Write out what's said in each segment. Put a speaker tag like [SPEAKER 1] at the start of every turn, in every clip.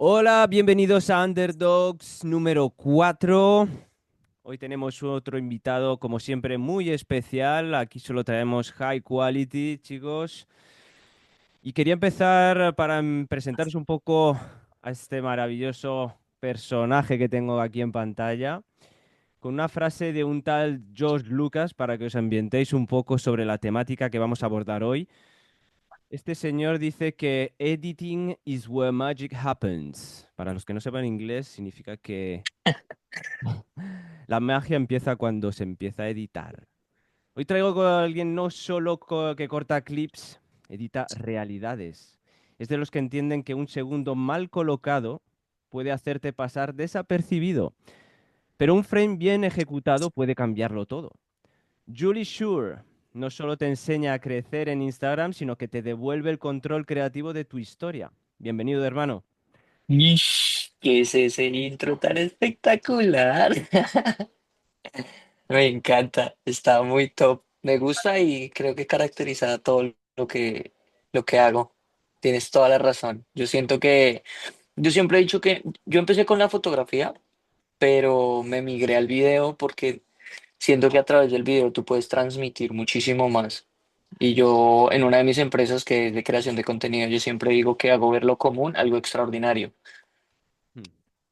[SPEAKER 1] Hola, bienvenidos a Underdogs número 4. Hoy tenemos otro invitado, como siempre, muy especial. Aquí solo traemos high quality, chicos. Y quería empezar para presentaros un poco a este maravilloso personaje que tengo aquí en pantalla, con una frase de un tal George Lucas para que os ambientéis un poco sobre la temática que vamos a abordar hoy. Este señor dice que editing is where magic happens. Para los que no sepan inglés, significa que la magia empieza cuando se empieza a editar. Hoy traigo con alguien no solo que corta clips, edita realidades. Es de los que entienden que un segundo mal colocado puede hacerte pasar desapercibido, pero un frame bien ejecutado puede cambiarlo todo. Julie Shure no solo te enseña a crecer en Instagram, sino que te devuelve el control creativo de tu historia. Bienvenido, hermano.
[SPEAKER 2] Ish, ¿qué es ese intro tan espectacular? Me encanta, está muy top. Me gusta y creo que caracteriza todo lo que hago. Tienes toda la razón. Yo siempre he dicho que yo empecé con la fotografía, pero me migré al video porque siento que a través del video tú puedes transmitir muchísimo más. Y yo en una de mis empresas que es de creación de contenido, yo siempre digo que hago ver lo común algo extraordinario.
[SPEAKER 1] Hmm.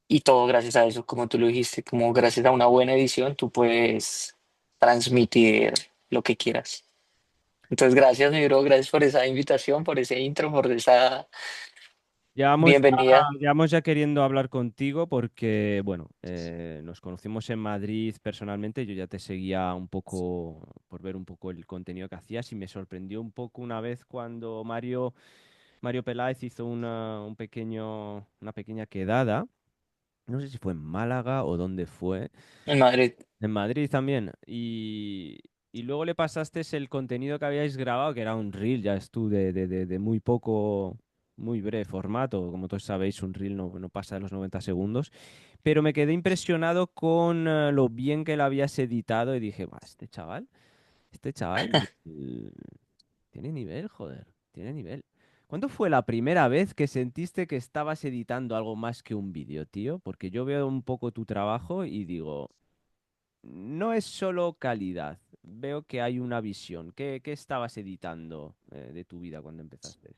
[SPEAKER 2] Y todo gracias a eso, como tú lo dijiste, como gracias a una buena edición, tú puedes transmitir lo que quieras. Entonces, gracias, mi bro, gracias por esa invitación, por ese intro, por esa bienvenida.
[SPEAKER 1] Llevamos ya queriendo hablar contigo porque, bueno, nos conocimos en Madrid personalmente. Yo ya te seguía un poco por ver un poco el contenido que hacías y me sorprendió un poco una vez cuando Mario Peláez hizo una pequeña quedada. No sé si fue en Málaga o dónde fue.
[SPEAKER 2] En Madrid.
[SPEAKER 1] En Madrid también. Y luego le pasaste el contenido que habíais grabado, que era un reel, ya es tú, de muy poco, muy breve formato. Como todos sabéis, un reel no pasa de los 90 segundos. Pero me quedé impresionado con lo bien que lo habías editado y dije, "Buah, este chaval tiene nivel, joder, tiene nivel". ¿Cuándo fue la primera vez que sentiste que estabas editando algo más que un vídeo, tío? Porque yo veo un poco tu trabajo y digo, no es solo calidad, veo que hay una visión. ¿Qué estabas editando de tu vida cuando empezaste?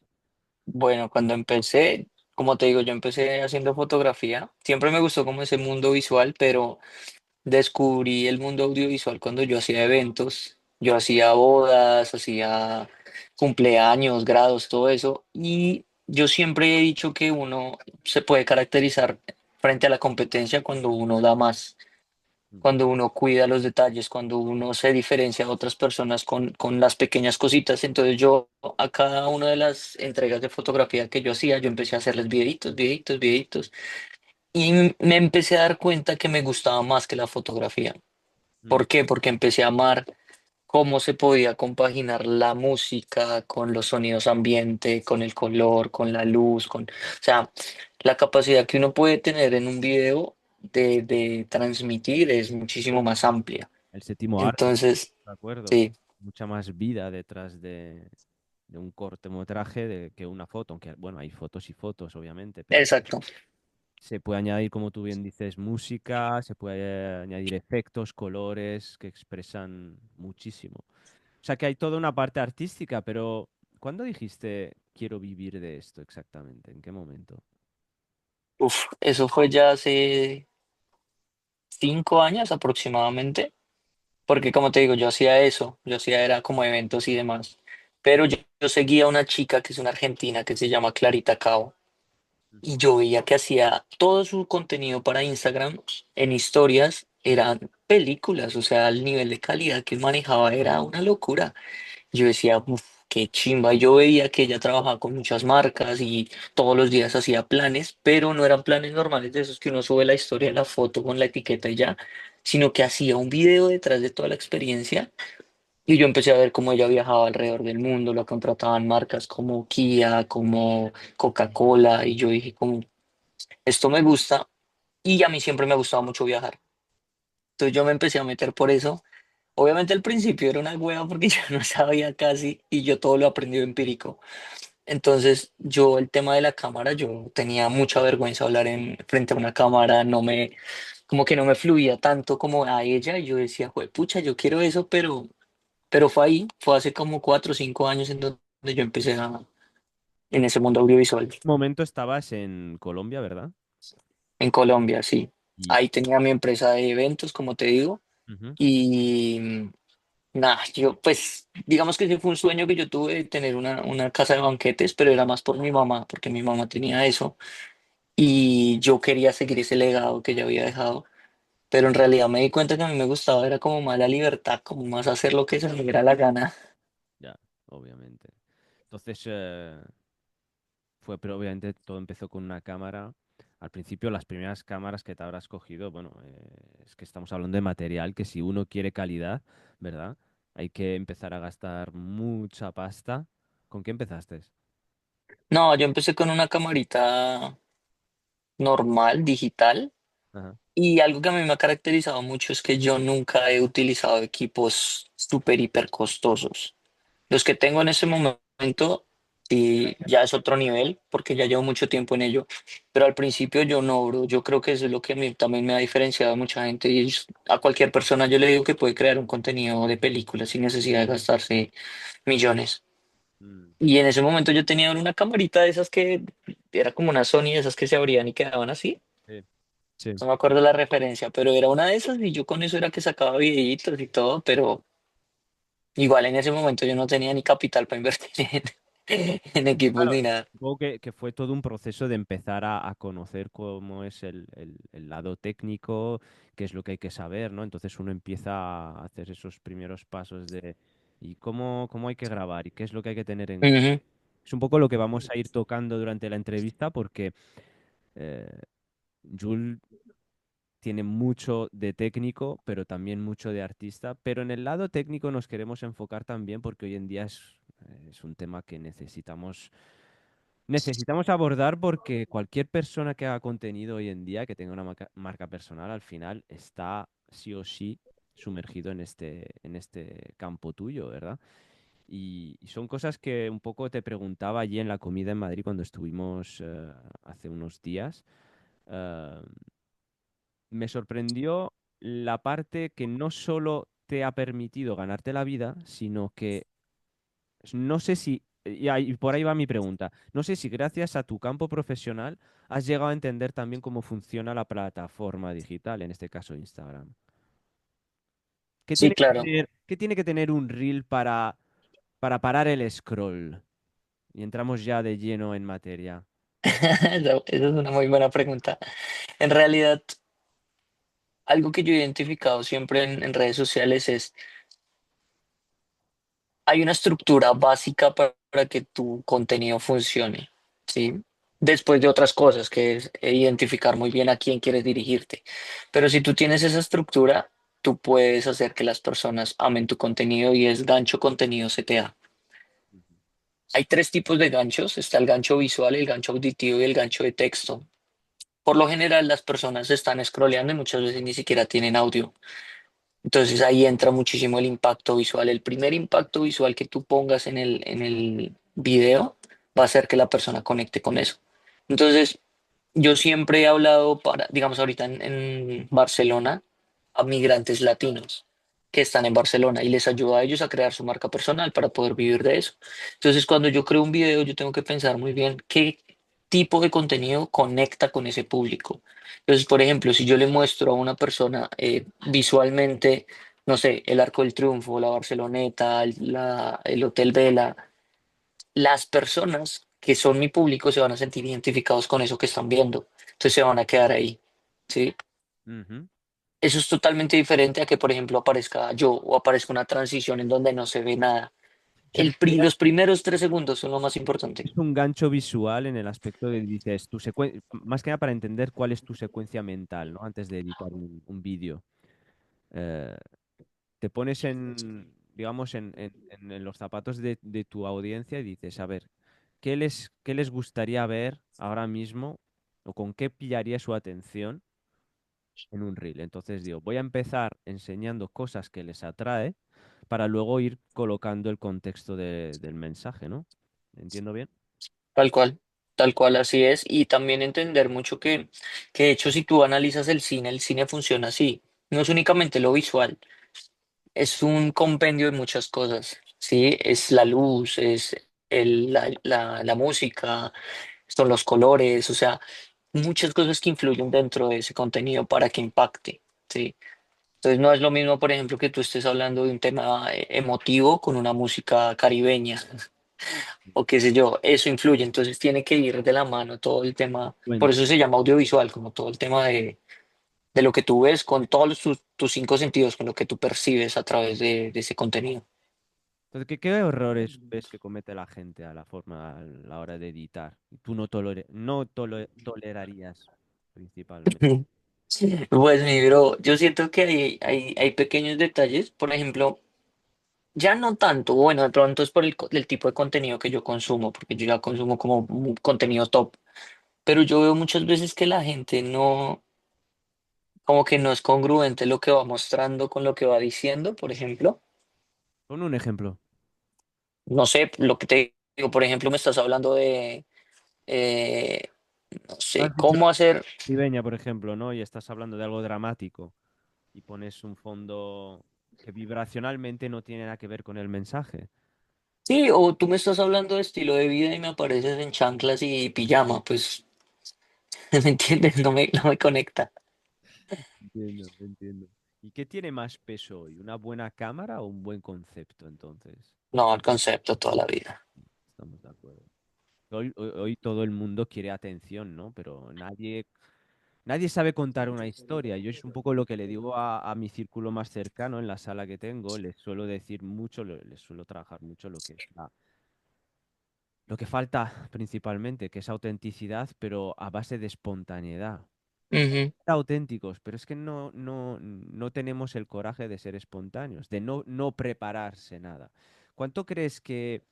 [SPEAKER 2] Bueno, cuando empecé, como te digo, yo empecé haciendo fotografía. Siempre me gustó como ese mundo visual, pero descubrí el mundo audiovisual cuando yo hacía eventos. Yo hacía bodas, hacía cumpleaños, grados, todo eso. Y yo siempre he dicho que uno se puede caracterizar frente a la competencia cuando uno da más,
[SPEAKER 1] Mm.
[SPEAKER 2] cuando uno cuida los detalles, cuando uno se diferencia de otras personas con las pequeñas cositas. Entonces yo a cada una de las entregas de fotografía que yo hacía, yo empecé a hacerles videitos, videitos, videitos. Y me empecé a dar cuenta que me gustaba más que la fotografía.
[SPEAKER 1] Mm.
[SPEAKER 2] ¿Por qué? Porque empecé a amar cómo se podía compaginar la música con los sonidos ambiente, con el color, con la luz, o sea, la capacidad que uno puede tener en un video de transmitir es muchísimo más amplia.
[SPEAKER 1] El séptimo arte,
[SPEAKER 2] Entonces,
[SPEAKER 1] de acuerdo.
[SPEAKER 2] sí,
[SPEAKER 1] Mucha más vida detrás de un cortometraje que una foto, aunque bueno, hay fotos y fotos, obviamente, pero
[SPEAKER 2] exacto.
[SPEAKER 1] se puede añadir, como tú bien dices, música, se puede añadir efectos, colores que expresan muchísimo. O sea que hay toda una parte artística, pero ¿cuándo dijiste quiero vivir de esto exactamente? ¿En qué momento?
[SPEAKER 2] Uf, eso fue ya hace 5 años aproximadamente, porque como te digo, yo hacía eso, yo hacía era como eventos y demás. Pero yo seguía a una chica que es una argentina que se llama Clarita Cabo. Y yo veía que hacía todo su contenido para Instagram en historias, eran películas, o sea, el nivel de calidad que manejaba era una locura. Yo decía, uff, qué chimba. Yo veía que ella trabajaba con muchas marcas y todos los días hacía planes, pero no eran planes normales de esos que uno sube la historia, la foto con la etiqueta y ya, sino que hacía un video detrás de toda la experiencia. Y yo empecé a ver cómo ella viajaba alrededor del mundo, la contrataban marcas como Kia, como Coca-Cola, y yo dije, como, esto me gusta, y a mí siempre me ha gustado mucho viajar. Entonces yo me empecé a meter por eso. Obviamente al principio era una hueá porque yo no sabía casi y yo todo lo aprendí empírico. Entonces, yo el tema de la cámara, yo tenía mucha vergüenza hablar en frente a una cámara, como que no me fluía tanto como a ella. Y yo decía, pucha, yo quiero eso, pero fue hace como 4 o 5 años en donde yo en ese mundo audiovisual,
[SPEAKER 1] Momento estabas en Colombia, ¿verdad?
[SPEAKER 2] en Colombia, sí.
[SPEAKER 1] Y,
[SPEAKER 2] Ahí tenía mi empresa de eventos, como te digo,
[SPEAKER 1] ujú,
[SPEAKER 2] y nada, yo pues digamos que sí fue un sueño que yo tuve de tener una casa de banquetes, pero era más por mi mamá, porque mi mamá tenía eso y yo quería seguir ese legado que ella había dejado, pero en realidad me di cuenta que a mí me gustaba, era como más la libertad, como más hacer lo que se me diera la gana.
[SPEAKER 1] ya, obviamente. Entonces, pero obviamente todo empezó con una cámara. Al principio, las primeras cámaras que te habrás cogido, bueno, es que estamos hablando de material que si uno quiere calidad, ¿verdad? Hay que empezar a gastar mucha pasta. ¿Con qué empezaste?
[SPEAKER 2] No, yo empecé con una camarita normal, digital.
[SPEAKER 1] Ajá.
[SPEAKER 2] Y algo que a mí me ha caracterizado mucho es que yo nunca he utilizado equipos súper, hiper costosos. Los que tengo en ese momento y ya es otro nivel porque ya llevo mucho tiempo en ello, pero al principio yo no, bro. Yo creo que eso es lo que a mí también me ha diferenciado a mucha gente y a cualquier persona yo le digo que puede crear un contenido de película sin necesidad de gastarse millones.
[SPEAKER 1] Mm,
[SPEAKER 2] Y en ese momento yo tenía una camarita de esas que era como una Sony, de esas que se abrían y quedaban así.
[SPEAKER 1] sí, sí.
[SPEAKER 2] No me acuerdo la referencia, pero era una de esas y yo con eso era que sacaba videitos y todo, pero igual en ese momento yo no tenía ni capital para invertir en equipos
[SPEAKER 1] Claro,
[SPEAKER 2] ni nada.
[SPEAKER 1] supongo que fue todo un proceso de empezar a conocer cómo es el lado técnico, qué es lo que hay que saber, ¿no? Entonces uno empieza a hacer esos primeros pasos de ¿y cómo hay que grabar? ¿Y qué es lo que hay que tener en cuenta?
[SPEAKER 2] Ujú.
[SPEAKER 1] Es un poco lo que vamos a ir tocando durante la entrevista porque eh, Jul tiene mucho de técnico, pero también mucho de artista. Pero en el lado técnico nos queremos enfocar también porque hoy en día es un tema que necesitamos abordar porque cualquier persona que haga contenido hoy en día, que tenga una marca personal, al final está sí o sí sumergido en este campo tuyo, ¿verdad? Y son cosas que un poco te preguntaba allí en la comida en Madrid cuando estuvimos hace unos días. Eh, Me sorprendió la parte que no solo te ha permitido ganarte la vida, sino que no sé si, y por ahí va mi pregunta, no sé si gracias a tu campo profesional has llegado a entender también cómo funciona la plataforma digital, en este caso Instagram.
[SPEAKER 2] Sí, claro.
[SPEAKER 1] Qué tiene que tener un reel para parar el scroll? Y entramos ya de lleno en materia.
[SPEAKER 2] Esa es una muy buena pregunta. En realidad, algo que yo he identificado siempre en redes sociales es, hay una estructura básica para que tu contenido funcione, ¿sí? Después de otras cosas, que es identificar muy bien a quién quieres dirigirte. Pero si tú tienes esa estructura, tú puedes hacer que las personas amen tu contenido y es gancho contenido CTA. Hay tres tipos de ganchos, está el gancho visual, el gancho auditivo y el gancho de texto. Por lo general, las personas están scrolleando y muchas veces ni siquiera tienen audio. Entonces ahí entra muchísimo el impacto visual. El primer impacto visual que tú pongas en el video va a hacer que la persona conecte con eso. Entonces, yo siempre he hablado digamos, ahorita en Barcelona, a migrantes latinos que están en Barcelona y les ayuda a ellos a crear su marca personal para poder vivir de eso. Entonces, cuando yo creo un video, yo tengo que pensar muy bien qué tipo de contenido conecta con ese público. Entonces, por ejemplo, si yo le muestro a una persona visualmente, no sé, el Arco del Triunfo, la Barceloneta, el Hotel Vela, las personas que son mi público se van a sentir identificados con eso que están viendo. Entonces se van a quedar ahí. ¿Sí?
[SPEAKER 1] Ujú.
[SPEAKER 2] Eso es totalmente diferente a que, por ejemplo, aparezca yo o aparezca una transición en donde no se ve nada.
[SPEAKER 1] Se refiere
[SPEAKER 2] Los primeros 3 segundos son lo más importante.
[SPEAKER 1] es un gancho visual en el aspecto de, dices, más que nada para entender cuál es tu secuencia mental, ¿no? Antes de editar un vídeo. Eh, Te pones digamos, en los zapatos de tu audiencia y dices, a ver, ¿qué les gustaría ver ahora mismo o con qué pillaría su atención en un reel? Entonces digo, voy a empezar enseñando cosas que les atrae para luego ir colocando el contexto del mensaje, ¿no? ¿Entiendo bien?
[SPEAKER 2] tal cual así es. Y también entender mucho que de hecho si tú analizas el cine funciona así. No es únicamente lo visual, es un compendio de muchas cosas, ¿sí? Es la luz, es la música, son los colores, o sea, muchas cosas que influyen dentro de ese contenido para que impacte, ¿sí? Entonces no es lo mismo, por ejemplo, que tú estés hablando de un tema emotivo con una música caribeña o qué sé yo, eso influye, entonces tiene que ir de la mano todo el tema, por
[SPEAKER 1] Cuenta.
[SPEAKER 2] eso se llama audiovisual, como todo el tema de lo que tú ves con todos tus cinco sentidos, con lo que tú percibes a través de ese contenido.
[SPEAKER 1] Entonces, ¿qué errores ves que comete la gente a la forma, a la hora de editar? Y tú no tolerarías principalmente.
[SPEAKER 2] Pues mi bro, yo siento que hay pequeños detalles, por ejemplo, ya no tanto, bueno, de pronto es por el tipo de contenido que yo consumo, porque yo ya consumo como contenido top, pero yo veo muchas veces que la gente no, como que no es congruente lo que va mostrando con lo que va diciendo, por ejemplo.
[SPEAKER 1] Pon un ejemplo.
[SPEAKER 2] No sé, lo que te digo, por ejemplo, me estás hablando de, eh, no sé,
[SPEAKER 1] Has dicho
[SPEAKER 2] cómo hacer,
[SPEAKER 1] caribeña, por ejemplo, ¿no? Y estás hablando de algo dramático y pones un fondo que vibracionalmente no tiene nada que ver con el mensaje.
[SPEAKER 2] sí, o tú me estás hablando de estilo de vida y me apareces en chanclas y pijama, pues, ¿me entiendes? No me conecta.
[SPEAKER 1] Entiendo, entiendo. ¿Y qué tiene más peso hoy? ¿Una buena cámara o un buen concepto, entonces?
[SPEAKER 2] No, el concepto toda la vida.
[SPEAKER 1] Estamos de acuerdo. Hoy todo el mundo quiere atención, ¿no? Pero nadie sabe contar una historia. Yo es un poco lo que le digo a mi círculo más cercano en la sala que tengo. Les suelo decir mucho, les suelo trabajar mucho lo que es lo que falta principalmente, que es autenticidad, pero a base de espontaneidad.
[SPEAKER 2] Ujú.
[SPEAKER 1] Auténticos, pero es que no tenemos el coraje de ser espontáneos, de no prepararse nada. ¿Cuánto crees que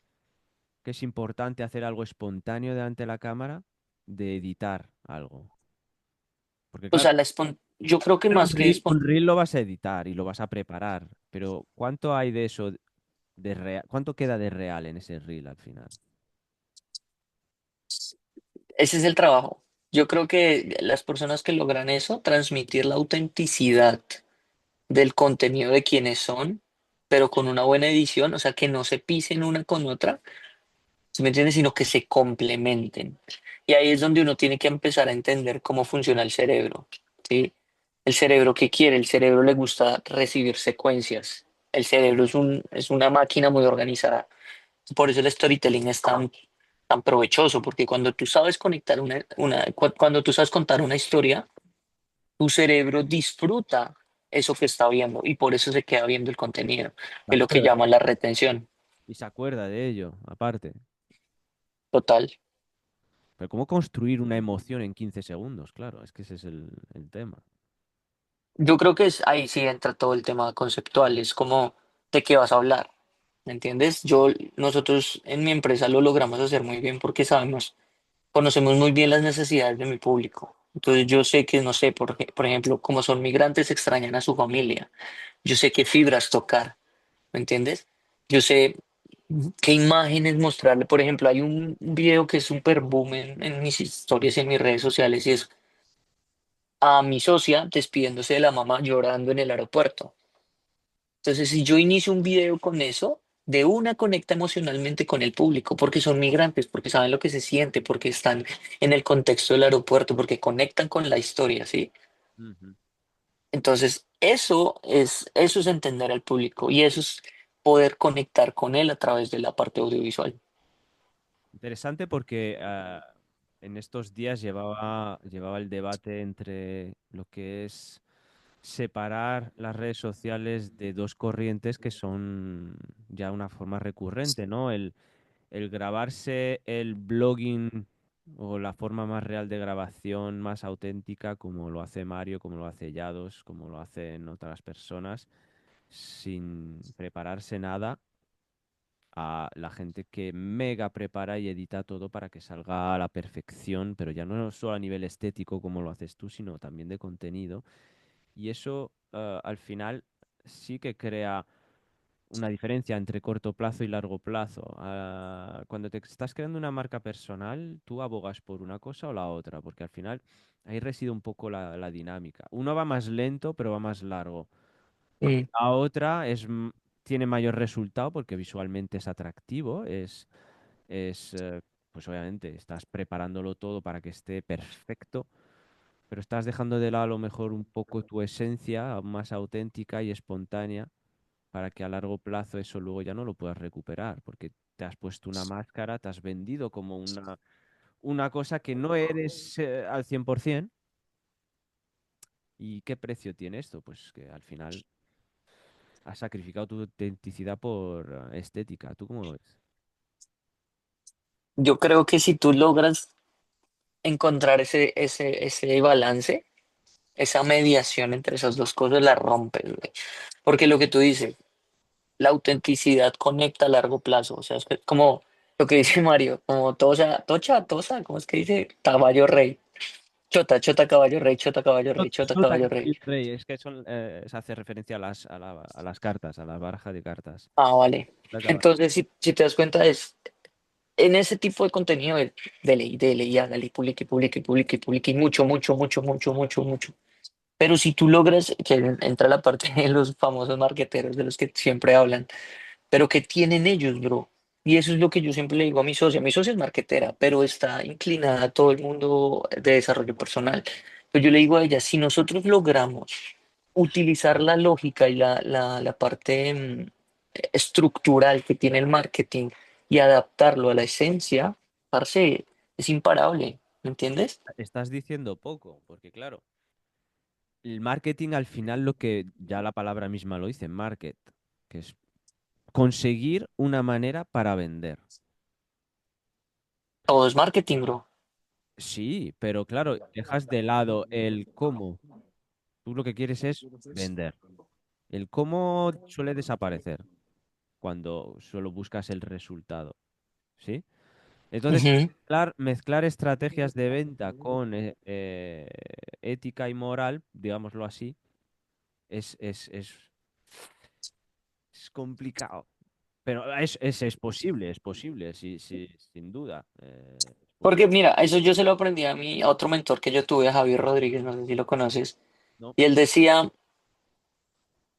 [SPEAKER 1] es importante hacer algo espontáneo delante de la cámara de editar algo? Porque
[SPEAKER 2] O
[SPEAKER 1] claro,
[SPEAKER 2] sea, yo creo que
[SPEAKER 1] hacer
[SPEAKER 2] más que
[SPEAKER 1] un reel lo vas a editar y lo vas a preparar, pero ¿cuánto hay de eso de real? ¿Cuánto queda de real en ese reel al final?
[SPEAKER 2] ese es el trabajo. Yo creo que las personas que logran eso, transmitir la autenticidad del contenido de quienes son, pero con una buena edición, o sea, que no se pisen una con otra, ¿sí me entiendes? Sino que se complementen. Y ahí es donde uno tiene que empezar a entender cómo funciona el cerebro, ¿sí? El cerebro, ¿qué quiere? El cerebro le gusta recibir secuencias. El cerebro es una máquina muy organizada. Por eso el storytelling es tan provechoso, porque cuando tú sabes conectar cuando tú sabes contar una historia, tu cerebro disfruta eso que está viendo y por eso se queda viendo el contenido,
[SPEAKER 1] ¿Se
[SPEAKER 2] que es lo que
[SPEAKER 1] acuerda de
[SPEAKER 2] llaman la
[SPEAKER 1] ello?
[SPEAKER 2] retención
[SPEAKER 1] Y se acuerda de ello, aparte.
[SPEAKER 2] total.
[SPEAKER 1] Pero ¿cómo construir una emoción en 15 segundos? Claro, es que ese es el tema.
[SPEAKER 2] Yo creo que ahí sí entra todo el tema conceptual, es como de qué vas a hablar, ¿me entiendes? Nosotros en mi empresa lo logramos hacer muy bien porque conocemos muy bien las necesidades de mi público. Entonces yo sé que, no sé, por ejemplo, como son migrantes, extrañan a su familia. Yo sé qué fibras tocar, ¿me entiendes? Yo sé qué imágenes mostrarle. Por ejemplo, hay un video que es súper boom en mis historias, en mis redes sociales, y es a mi socia despidiéndose de la mamá llorando en el aeropuerto. Entonces, si yo inicio un video con eso, de una conecta emocionalmente con el público, porque son migrantes, porque saben lo que se siente, porque están en el contexto del aeropuerto, porque conectan con la historia, ¿sí?
[SPEAKER 1] Ujú.
[SPEAKER 2] Entonces, eso es entender al público y eso es poder conectar con él a través de la parte audiovisual.
[SPEAKER 1] Interesante porque en estos días llevaba el debate entre lo que es separar las redes sociales de dos corrientes que son ya una forma recurrente, ¿no? El grabarse el blogging o la forma más real de grabación, más auténtica, como lo hace Mario, como lo hace Yados, como lo hacen otras personas, sin prepararse nada, a la gente que mega prepara y edita todo para que salga a la perfección, pero ya no solo a nivel estético como lo haces tú, sino también de contenido. Y eso al final sí que crea una diferencia entre corto plazo y largo plazo. Cuando te estás creando una marca personal, tú abogas por una cosa o la otra, porque al final ahí reside un poco la dinámica. Uno va más lento, pero va más largo.
[SPEAKER 2] Mm.
[SPEAKER 1] La otra tiene mayor resultado porque visualmente es atractivo, pues obviamente estás preparándolo todo para que esté perfecto, pero estás dejando de lado a lo mejor un poco tu esencia más auténtica y espontánea para que a largo plazo eso luego ya no lo puedas recuperar, porque te has puesto una máscara, te has vendido como una cosa que no eres al 100%. ¿Y qué precio tiene esto? Pues que al final has sacrificado tu autenticidad por estética. ¿Tú cómo lo ves?
[SPEAKER 2] Yo creo que si tú logras encontrar ese balance, esa mediación entre esas dos cosas, la rompes, güey. Porque lo que tú dices, la autenticidad conecta a largo plazo. O sea, es que como lo que dice Mario, como tocha, tosa, ¿cómo es que dice? Caballo rey. Chota, chota, caballo rey, chota, caballo rey, chota,
[SPEAKER 1] Chota
[SPEAKER 2] caballo rey.
[SPEAKER 1] Caballo Rey, es que se hace referencia a las cartas, a la baraja de cartas.
[SPEAKER 2] Ah, vale.
[SPEAKER 1] Chota Caballo-
[SPEAKER 2] Entonces, si te das cuenta, es en ese tipo de contenido, dele y hágale, y publique, publique, publique, publique, y mucho, mucho, mucho, mucho, mucho, mucho. Pero si tú logras, que entra la parte de los famosos marqueteros de los que siempre hablan, pero ¿qué tienen ellos, bro? Y eso es lo que yo siempre le digo a mi socia. Mi socia es marquetera, pero está inclinada a todo el mundo de desarrollo personal. Pero yo le digo a ella, si nosotros logramos utilizar la lógica y la parte estructural que tiene el marketing y adaptarlo a la esencia, parce, es imparable, ¿me entiendes?
[SPEAKER 1] Estás diciendo poco, porque claro, el marketing al final lo que ya la palabra misma lo dice, market, que es conseguir una manera para vender.
[SPEAKER 2] Todo es marketing, bro.
[SPEAKER 1] Sí, pero claro, dejas de lado el cómo. Tú lo que quieres es vender. El cómo suele desaparecer cuando solo buscas el resultado, ¿sí? Entonces,
[SPEAKER 2] Ujú.
[SPEAKER 1] mezclar estrategias de venta con ética y moral, digámoslo así, es, es, es, es complicado. Pero es posible, sí, sí, sin duda. Es
[SPEAKER 2] Porque
[SPEAKER 1] posible,
[SPEAKER 2] mira, eso yo se lo aprendí a otro mentor que yo tuve, a Javier Rodríguez, no sé si lo conoces,
[SPEAKER 1] ¿no?
[SPEAKER 2] y él decía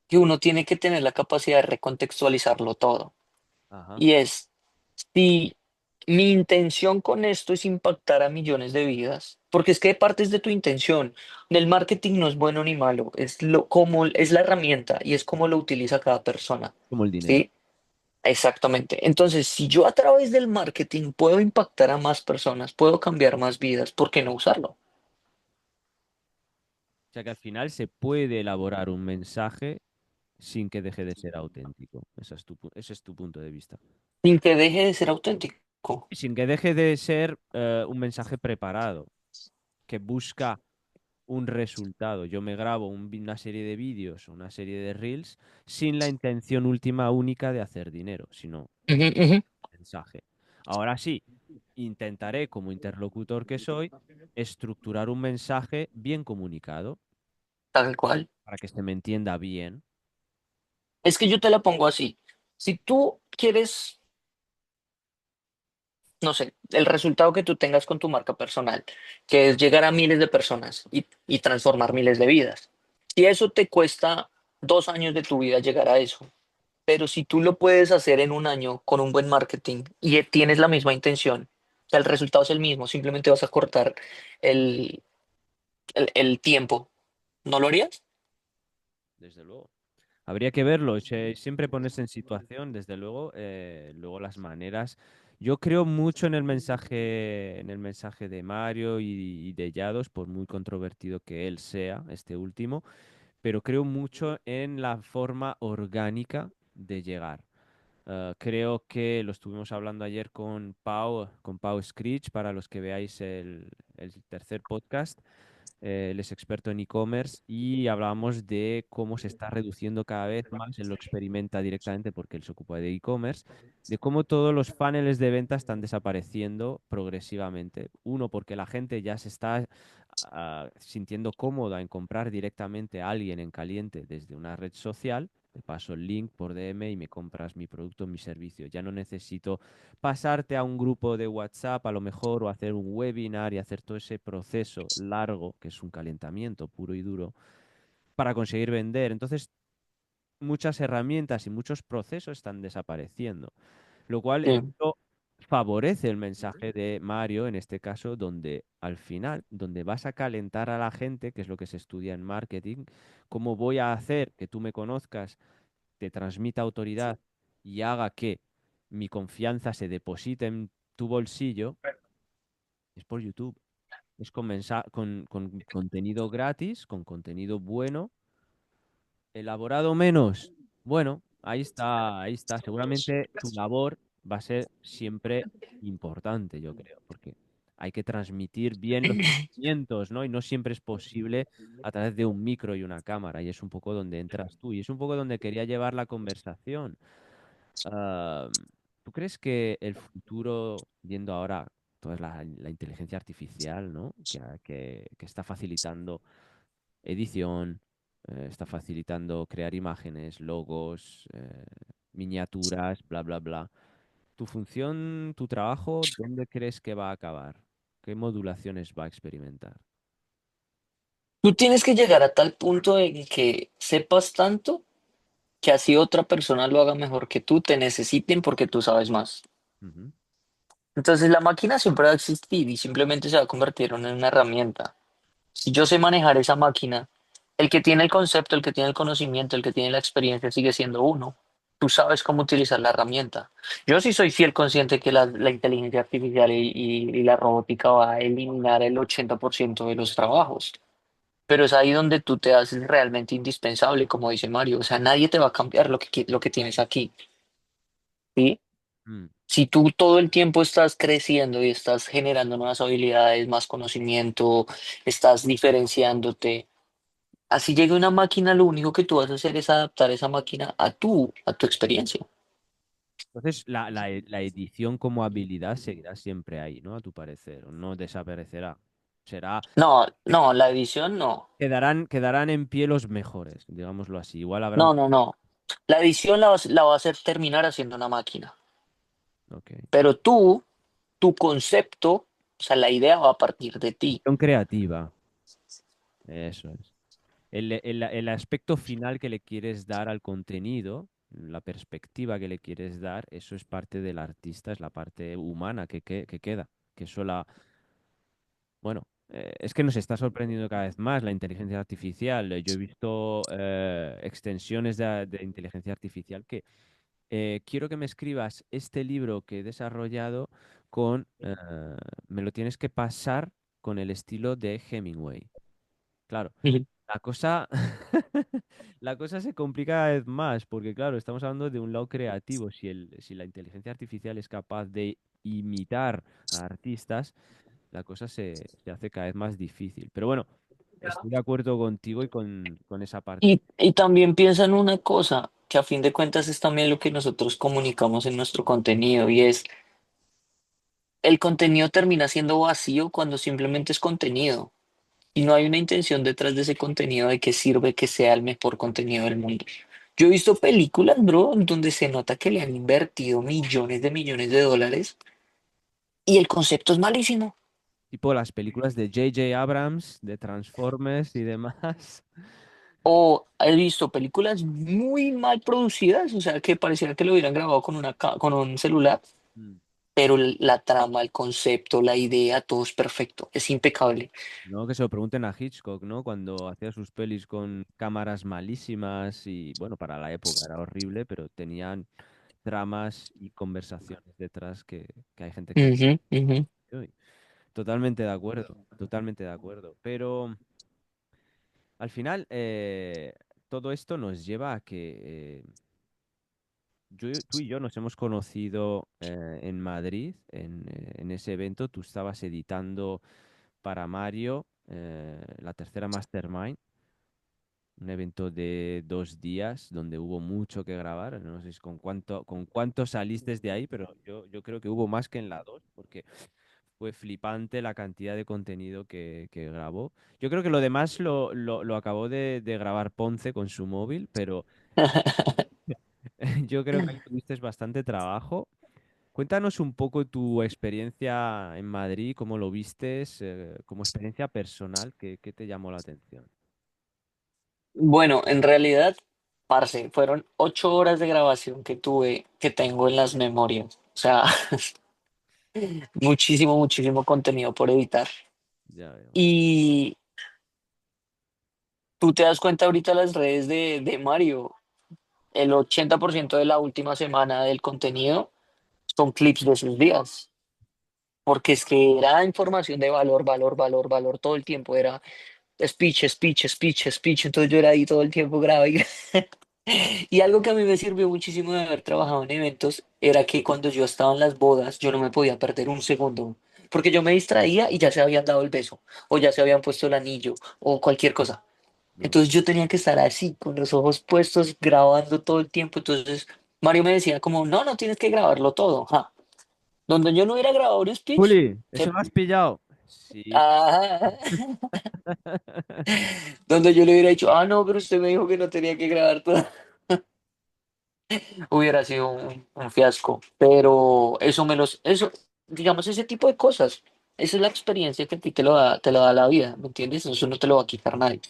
[SPEAKER 2] que uno tiene que tener la capacidad de recontextualizarlo todo.
[SPEAKER 1] Ajá,
[SPEAKER 2] Y es, si mi intención con esto es impactar a millones de vidas, porque es que partes de tu intención. El marketing no es bueno ni malo, es como es la herramienta y es como lo utiliza cada persona.
[SPEAKER 1] como el dinero.
[SPEAKER 2] ¿Sí? Exactamente. Entonces, si yo a través del marketing puedo impactar a más personas, puedo cambiar más vidas, ¿por qué no usarlo?
[SPEAKER 1] O sea que al final se puede elaborar un mensaje sin que deje de ser auténtico. Ese es tu punto de vista.
[SPEAKER 2] Sin que deje de ser auténtico.
[SPEAKER 1] Y sin que deje de ser un mensaje preparado, que busca un resultado. Yo me grabo una serie de vídeos, una serie de reels, sin la intención última única de hacer dinero, sino
[SPEAKER 2] Ujú, ujú.
[SPEAKER 1] mensaje. Ahora sí, intentaré, como interlocutor que soy, estructurar un mensaje bien comunicado
[SPEAKER 2] Tal cual.
[SPEAKER 1] para que se me entienda bien.
[SPEAKER 2] Es que yo te la pongo así. Si tú quieres, no sé, el resultado que tú tengas con tu marca personal, que es llegar a miles de personas y transformar miles de vidas. Si eso te cuesta 2 años de tu vida llegar a eso, pero si tú lo puedes hacer en un año con un buen marketing y tienes la misma intención, o sea, el resultado es el mismo, simplemente vas a cortar el, el tiempo. ¿No lo harías?
[SPEAKER 1] Desde luego. Habría que verlo, siempre ponerse en situación, desde luego, luego las maneras. Yo creo mucho en el mensaje de Mario y de Yados, por muy controvertido que él sea, este último, pero creo mucho en la forma orgánica de llegar. Creo que lo estuvimos hablando ayer con Pau Screech, para los que veáis el tercer podcast. Él es experto en e-commerce y hablábamos de cómo se está reduciendo cada vez más, él lo experimenta directamente porque él se ocupa de e-commerce, de cómo todos los funnels de venta están desapareciendo progresivamente. Uno, porque la gente ya se está sintiendo cómoda en comprar directamente a alguien en caliente desde una red social. Te paso el link por DM y me compras mi producto, mi servicio. Ya no necesito pasarte a un grupo de WhatsApp a lo mejor o hacer un webinar y hacer todo ese proceso largo, que es un calentamiento puro y duro, para conseguir vender. Entonces, muchas herramientas y muchos procesos están desapareciendo, lo cual
[SPEAKER 2] Sí.
[SPEAKER 1] esto favorece el mensaje de Mario, en este caso, donde al final, donde vas a calentar a la gente, que es lo que se estudia en marketing, cómo voy a hacer que tú me conozcas, te transmita autoridad y haga que mi confianza se deposite en tu bolsillo, es por YouTube. Es con, con contenido gratis, con contenido bueno. Elaborado menos. Bueno, ahí está, ahí está. Seguramente tu labor va a ser siempre importante, yo creo, porque hay que transmitir bien los sentimientos, ¿no? Y no siempre es posible a través de un micro y una cámara, y es un poco donde entras tú, y es un poco donde quería llevar la conversación. Ah, ¿Tú crees que el futuro, viendo ahora toda la inteligencia artificial, ¿no? Que está facilitando edición, está facilitando crear imágenes, logos, miniaturas, bla, bla, bla. ¿Tu función, tu trabajo, dónde crees que va a acabar? ¿Qué modulaciones va a experimentar?
[SPEAKER 2] Tú tienes que llegar a tal punto en que sepas tanto que así otra persona lo haga mejor que tú, te necesiten porque tú sabes más.
[SPEAKER 1] Ujú.
[SPEAKER 2] Entonces la máquina siempre va a existir y simplemente se va a convertir en una herramienta. Si yo sé manejar esa máquina, el que tiene el concepto, el que tiene el conocimiento, el que tiene la experiencia sigue siendo uno. Tú sabes cómo utilizar la herramienta. Yo sí soy fiel consciente que la inteligencia artificial y la robótica va a eliminar el 80% de los trabajos. Pero es ahí donde tú te haces realmente indispensable, como dice Mario. O sea, nadie te va a cambiar lo que tienes aquí, ¿sí?
[SPEAKER 1] Mm.
[SPEAKER 2] Si tú todo el tiempo estás creciendo y estás generando nuevas habilidades, más conocimiento, estás diferenciándote, así llega una máquina, lo único que tú vas a hacer es adaptar esa máquina a tu experiencia.
[SPEAKER 1] Entonces, la edición como habilidad seguirá siempre ahí, ¿no? A tu parecer, o no desaparecerá. Será,
[SPEAKER 2] No, no, la edición no.
[SPEAKER 1] quedarán en pie los mejores, digámoslo así. Igual habrán.
[SPEAKER 2] No, no, no. La edición la va a hacer terminar haciendo una máquina.
[SPEAKER 1] Ok.
[SPEAKER 2] Pero tú, tu concepto, o sea, la idea va a partir de ti.
[SPEAKER 1] Son creativa, eso es. El aspecto final que le quieres dar al contenido, la perspectiva que le quieres dar, eso es parte del artista, es la parte humana que queda. Que eso bueno, es que nos está sorprendiendo cada vez más la inteligencia artificial. Yo he visto extensiones de inteligencia artificial que quiero que me escribas este libro que he desarrollado con, me lo tienes que pasar con el estilo de Hemingway. Claro,
[SPEAKER 2] Ujú.
[SPEAKER 1] la cosa, la cosa se complica cada vez más, porque claro, estamos hablando de un lado creativo. Si la inteligencia artificial es capaz de imitar a artistas, la cosa se hace cada vez más difícil. Pero bueno, estoy de acuerdo contigo y con esa parte.
[SPEAKER 2] Y también piensa en una cosa, que a fin de cuentas es también lo que nosotros comunicamos en nuestro contenido, y es, el contenido termina siendo vacío cuando simplemente es contenido. Y no hay una intención detrás de ese contenido de que sirve que sea el mejor contenido del mundo. Yo he visto películas, bro, donde se nota que le han invertido millones de dólares y el concepto es malísimo.
[SPEAKER 1] Tipo las películas de J. J. Abrams, de Transformers y demás.
[SPEAKER 2] O he visto películas muy mal producidas, o sea, que pareciera que lo hubieran grabado con con un celular,
[SPEAKER 1] Mm.
[SPEAKER 2] pero la trama, el concepto, la idea, todo es perfecto, es impecable.
[SPEAKER 1] No, que se lo pregunten a Hitchcock, ¿no? Cuando hacía sus pelis con cámaras malísimas y, bueno, para la época era horrible, pero tenían tramas y conversaciones detrás que hay gente que...
[SPEAKER 2] Ujú, ujú.
[SPEAKER 1] Uy, totalmente de acuerdo, totalmente de acuerdo. Pero al final, todo esto nos lleva a que tú y yo nos hemos conocido en Madrid, en ese evento. Tú estabas editando para Mario la tercera Mastermind, un evento de 2 días donde hubo mucho que grabar. No sé con cuánto saliste de ahí, pero yo creo que hubo más que en la 2 porque fue flipante la cantidad de contenido que grabó. Yo creo que lo demás lo acabó de grabar Ponce con su móvil, pero Yo creo que ahí tuviste bastante trabajo. Cuéntanos un poco tu experiencia en Madrid, cómo lo vistes, como experiencia personal, ¿qué te llamó la atención?
[SPEAKER 2] Bueno, en realidad, parce, fueron 8 horas de grabación que tuve, que tengo en las memorias. O sea, muchísimo, muchísimo contenido por editar.
[SPEAKER 1] Ya veo.
[SPEAKER 2] Y tú te das cuenta ahorita las redes de Mario, el 80% de la última semana del contenido son clips de sus días. Porque es que era información de valor, valor, valor, valor todo el tiempo. Era speech, speech, speech, speech. Entonces yo era ahí todo el tiempo grababa y Y algo que a mí me sirvió muchísimo de haber trabajado en eventos era que cuando yo estaba en las bodas, yo no me podía perder un segundo, porque yo me distraía y ya se habían dado el beso, o ya se habían puesto el anillo, o cualquier cosa.
[SPEAKER 1] No.
[SPEAKER 2] Entonces yo tenía que estar así, con los ojos puestos, grabando todo el tiempo. Entonces Mario me decía como, no, no tienes que grabarlo todo. Ja. Donde yo no hubiera grabado un speech,
[SPEAKER 1] Juli, ¿eso lo has pillado? Sí.
[SPEAKER 2] ah, donde yo le hubiera dicho, ah, no, pero usted me dijo que no tenía que grabar todo. Hubiera sido un fiasco. Pero eso, digamos, ese tipo de cosas, esa es la experiencia que a ti te lo da la vida, ¿me entiendes? Eso no te lo va a quitar nadie.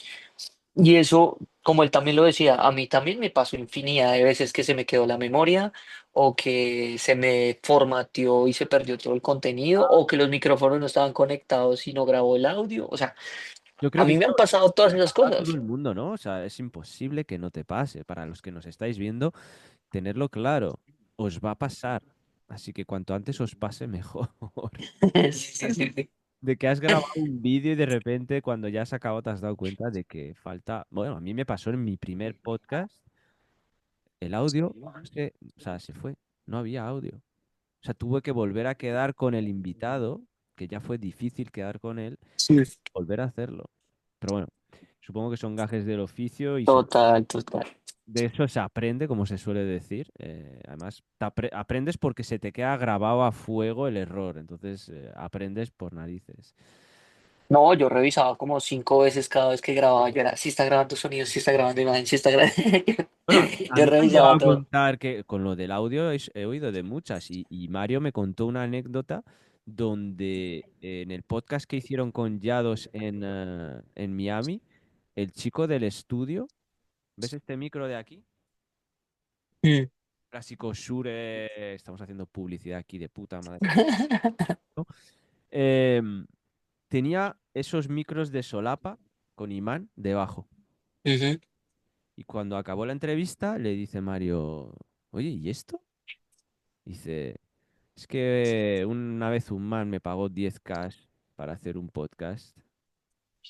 [SPEAKER 2] Y eso, como él también lo decía, a mí también me pasó infinidad de veces que se me quedó la memoria, o que se me formateó y se perdió todo el contenido, o que los micrófonos no estaban conectados y no grabó el audio. O sea,
[SPEAKER 1] Yo
[SPEAKER 2] a
[SPEAKER 1] creo que
[SPEAKER 2] mí
[SPEAKER 1] eso
[SPEAKER 2] me han pasado todas
[SPEAKER 1] le
[SPEAKER 2] esas
[SPEAKER 1] pasa a todo
[SPEAKER 2] cosas.
[SPEAKER 1] el mundo, ¿no? O sea, es imposible que no te pase. Para los que nos estáis viendo, tenerlo claro, os va a pasar. Así que cuanto antes os pase, mejor.
[SPEAKER 2] Sí, sí, sí, sí.
[SPEAKER 1] De que has grabado un vídeo y de repente cuando ya has acabado te has dado cuenta de que falta, bueno, a mí me pasó en mi primer podcast, el audio, o sea, se fue, no había audio. O sea, tuve que volver a quedar con el invitado, que ya fue difícil quedar con él,
[SPEAKER 2] Sí.
[SPEAKER 1] volver a hacerlo. Pero bueno, supongo que son gajes del oficio y
[SPEAKER 2] Total, total.
[SPEAKER 1] de eso se aprende, como se suele decir. Además, aprendes porque se te queda grabado a fuego el error, entonces aprendes por narices.
[SPEAKER 2] No, yo revisaba como 5 veces cada vez que grababa. Yo era, si está grabando sonido, si está grabando imagen, si está grabando.
[SPEAKER 1] Bueno, a
[SPEAKER 2] Yo
[SPEAKER 1] mí me han llegado
[SPEAKER 2] revisaba
[SPEAKER 1] a
[SPEAKER 2] todo.
[SPEAKER 1] contar que con lo del audio he oído de muchas y Mario me contó una anécdota donde en el podcast que hicieron con Yados en Miami, el chico del estudio, ¿ves este micro de aquí?
[SPEAKER 2] Mm.
[SPEAKER 1] Clásico Shure, estamos haciendo publicidad aquí de puta madre. ¿No? Em, tenía esos micros de solapa con imán debajo.
[SPEAKER 2] Ujú.
[SPEAKER 1] Y cuando acabó la entrevista, le dice Mario, oye, ¿y esto? Dice, es que una vez un man me pagó 10K para hacer un podcast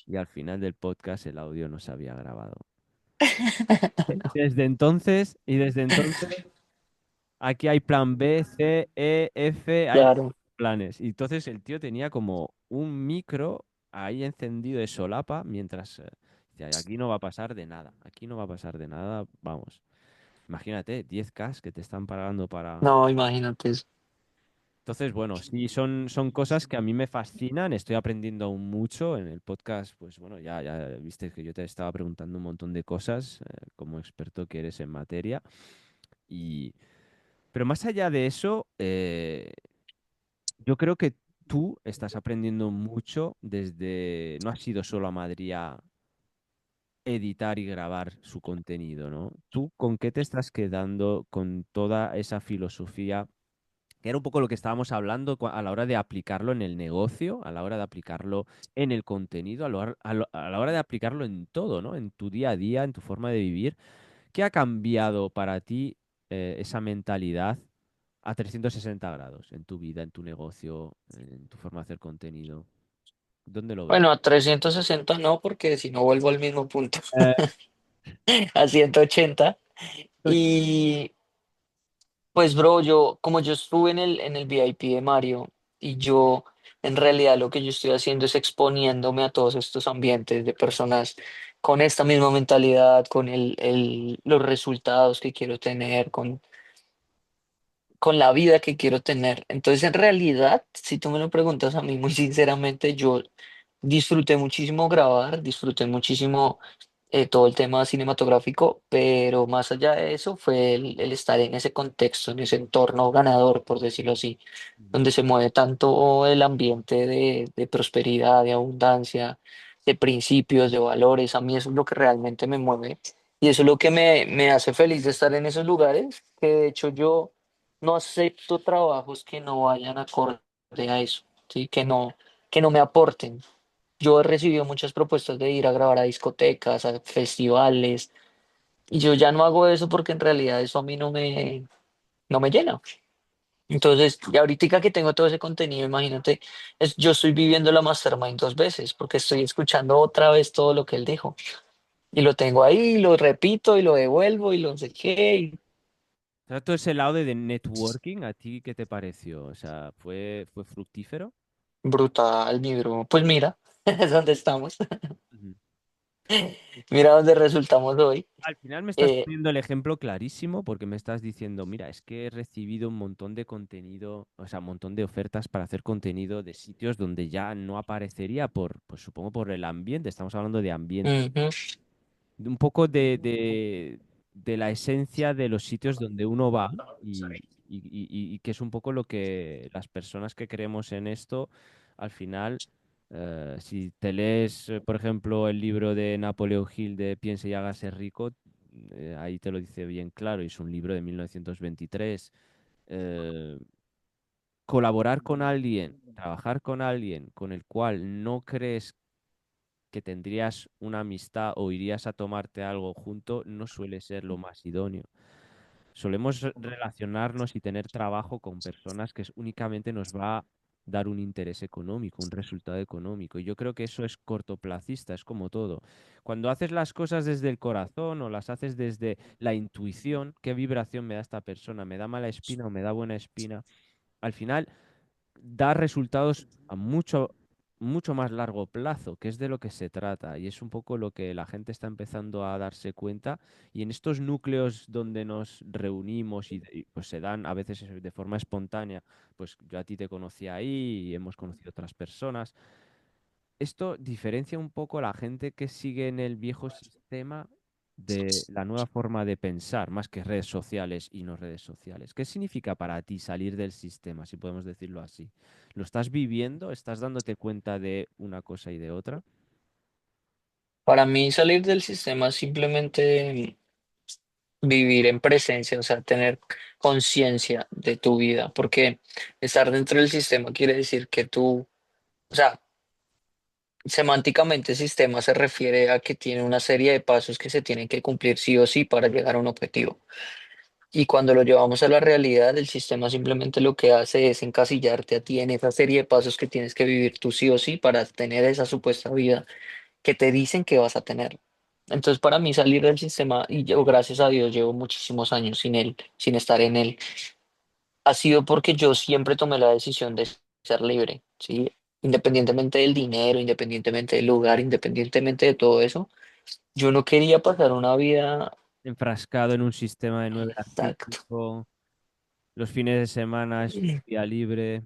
[SPEAKER 1] y al final del podcast el audio no se había grabado. Desde entonces, aquí hay plan B, C, E, F, hay
[SPEAKER 2] Claro.
[SPEAKER 1] planes. Y entonces el tío tenía como un micro ahí encendido de solapa mientras decía, aquí no va a pasar de nada, aquí no va a pasar de nada, vamos. Imagínate, 10K que te están pagando para...
[SPEAKER 2] No, imagínate eso.
[SPEAKER 1] Entonces, bueno, sí, son cosas que a mí me fascinan, estoy aprendiendo aún mucho en el podcast, pues bueno, ya viste que yo te estaba preguntando un montón de cosas como experto que eres en materia. Y... Pero más allá de eso, yo creo que tú estás aprendiendo mucho desde, no has ido solo a Madrid a editar y grabar su contenido, ¿no? ¿Tú con qué te estás quedando con toda esa filosofía? Que era un poco lo que estábamos hablando a la hora de aplicarlo en el negocio, a la hora de aplicarlo en el contenido, a la hora de aplicarlo en todo, ¿no? En tu día a día, en tu forma de vivir. ¿Qué ha cambiado para ti esa mentalidad a 360 grados en tu vida, en tu negocio, en tu forma de hacer contenido? ¿Dónde lo ves?
[SPEAKER 2] Bueno, a 360 no, porque si no vuelvo al mismo punto,
[SPEAKER 1] Eh,
[SPEAKER 2] a 180. Y pues, bro, como yo estuve en el VIP de Mario, y yo, en realidad, lo que yo estoy haciendo es exponiéndome a todos estos ambientes de personas con esta misma mentalidad, con los resultados que quiero tener, con la vida que quiero tener. Entonces, en realidad, si tú me lo preguntas a mí, muy sinceramente, yo disfruté muchísimo grabar, disfruté muchísimo. todo el tema cinematográfico, pero más allá de eso fue el estar en ese contexto, en ese entorno ganador, por decirlo así,
[SPEAKER 1] Ujú.
[SPEAKER 2] donde se mueve tanto el ambiente de prosperidad, de abundancia, de principios, de valores. A mí eso es lo que realmente me mueve y eso es lo que me hace feliz de estar en esos lugares, que de hecho yo no acepto trabajos que no vayan acorde a eso, ¿sí? Que no me aporten. Yo he recibido muchas propuestas de ir a grabar a discotecas, a festivales, y yo ya no hago eso porque en realidad eso a mí no me llena. Entonces, y ahorita que tengo todo ese contenido, imagínate, yo estoy viviendo la Mastermind dos veces porque estoy escuchando otra vez todo lo que él dijo. Y lo tengo ahí, lo repito y lo devuelvo y lo no sé qué. Y
[SPEAKER 1] O sea, todo ese lado de networking, ¿a ti qué te pareció? O sea, ¿fue fructífero?
[SPEAKER 2] brutal, mi bro. Pues mira, es donde estamos.
[SPEAKER 1] Ujú.
[SPEAKER 2] Mira dónde resultamos hoy.
[SPEAKER 1] Al final me estás
[SPEAKER 2] Eh,
[SPEAKER 1] poniendo el ejemplo clarísimo porque me estás diciendo, mira, es que he recibido un montón de contenido, o sea, un montón de ofertas para hacer contenido de sitios donde ya no aparecería pues supongo por el ambiente, estamos hablando de ambiente,
[SPEAKER 2] ujú.
[SPEAKER 1] de un poco de la esencia de los sitios donde uno va y que es un poco lo que las personas que creemos en esto, al final, si te lees, por ejemplo, el libro de Napoleón Hill de Piense y hágase rico, ahí te lo dice bien claro, y es un libro de 1923. eh, Colaborar con alguien, trabajar con alguien con el cual no crees que tendrías una amistad o irías a tomarte algo junto no suele ser lo más idóneo. Solemos relacionarnos y tener trabajo con personas que únicamente nos va a dar un interés económico, un resultado económico. Y yo creo que eso es cortoplacista, es como todo. Cuando haces las cosas desde el corazón o las haces desde la intuición, ¿qué vibración me da esta persona? ¿Me da mala espina o me da buena espina? Al final da resultados a mucho más largo plazo, que es de lo que se trata. Y es un poco lo que la gente está empezando a darse cuenta. Y en estos núcleos donde nos reunimos pues se dan a veces de forma espontánea, pues yo a ti te conocí ahí y hemos conocido otras personas. Esto diferencia un poco a la gente que sigue en el viejo sistema de la nueva forma de pensar, más que redes sociales y no redes sociales. ¿Qué significa para ti salir del sistema, si podemos decirlo así? ¿Lo estás viviendo? ¿Estás dándote cuenta de una cosa y de otra?
[SPEAKER 2] Para mí salir del sistema es simplemente vivir en presencia, o sea, tener conciencia de tu vida, porque estar dentro del sistema quiere decir que tú, o sea, semánticamente sistema se refiere a que tiene una serie de pasos que se tienen que cumplir sí o sí para llegar a un objetivo. Y cuando lo llevamos a la realidad, el sistema simplemente lo que hace es encasillarte a ti en esa serie de pasos que tienes que vivir tú sí o sí para tener esa supuesta vida que te dicen que vas a tener. Entonces, para mí salir del sistema, y yo, gracias a Dios, llevo muchísimos años sin él, sin estar en él, ha sido porque yo siempre tomé la decisión de ser libre, ¿sí? Independientemente del dinero, independientemente del lugar, independientemente de todo eso, yo no quería pasar una vida
[SPEAKER 1] Enfrascado en un sistema de 9 a
[SPEAKER 2] exacta.
[SPEAKER 1] 5, los fines de semana es tu día libre.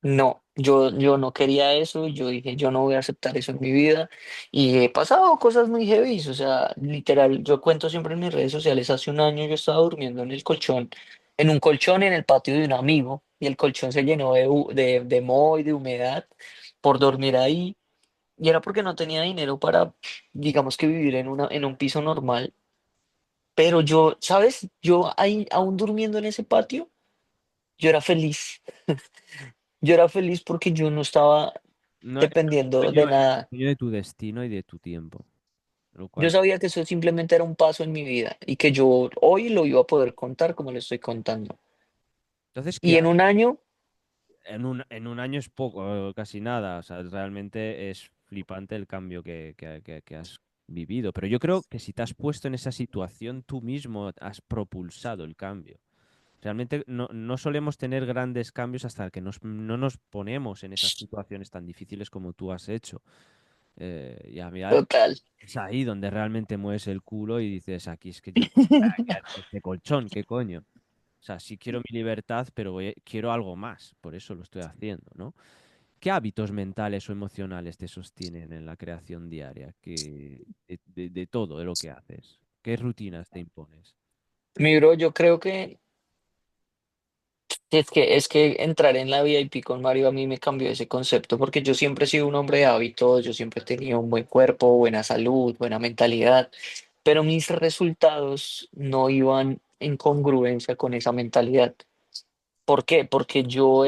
[SPEAKER 2] No, yo no quería eso, yo dije, yo no voy a aceptar eso en mi vida y he pasado cosas muy heavy, o sea, literal, yo cuento siempre en mis redes sociales, hace un año yo estaba durmiendo en el colchón, en un colchón en el patio de un amigo y el colchón se llenó de moho y de humedad por dormir ahí y era porque no tenía dinero para, digamos que vivir en un piso normal, pero yo, ¿sabes? Yo ahí, aún durmiendo en ese patio, yo era feliz. Yo era feliz porque yo no estaba
[SPEAKER 1] No eres
[SPEAKER 2] dependiendo de
[SPEAKER 1] dueño, eres
[SPEAKER 2] nada.
[SPEAKER 1] dueño de tu destino y de tu tiempo, lo
[SPEAKER 2] Yo
[SPEAKER 1] cual...
[SPEAKER 2] sabía que eso simplemente era un paso en mi vida y que yo hoy lo iba a poder contar como lo estoy contando.
[SPEAKER 1] Entonces, ¿qué
[SPEAKER 2] Y en un año,
[SPEAKER 1] en un año es poco, casi nada. O sea, realmente es flipante el cambio que has vivido. Pero yo creo que si te has puesto en esa situación, tú mismo has propulsado el cambio. Realmente no solemos tener grandes cambios hasta que no nos ponemos en esas situaciones tan difíciles como tú has hecho. Y a mí
[SPEAKER 2] total.
[SPEAKER 1] es ahí donde realmente mueves el culo y dices, aquí es que yo no me voy a quedar en este colchón, ¿qué coño? O sea, sí quiero mi libertad, pero quiero algo más, por eso lo estoy haciendo, ¿no? ¿qué hábitos mentales o emocionales te sostienen en la creación diaria? De todo, de lo que haces. ¿Qué rutinas te impones?
[SPEAKER 2] Mi bro, yo creo que es que entrar en la VIP con Mario a mí me cambió ese concepto porque yo siempre he sido un hombre de hábitos, yo siempre he tenido un buen cuerpo, buena salud, buena mentalidad, pero mis resultados no iban en congruencia con esa mentalidad. ¿Por qué? Porque yo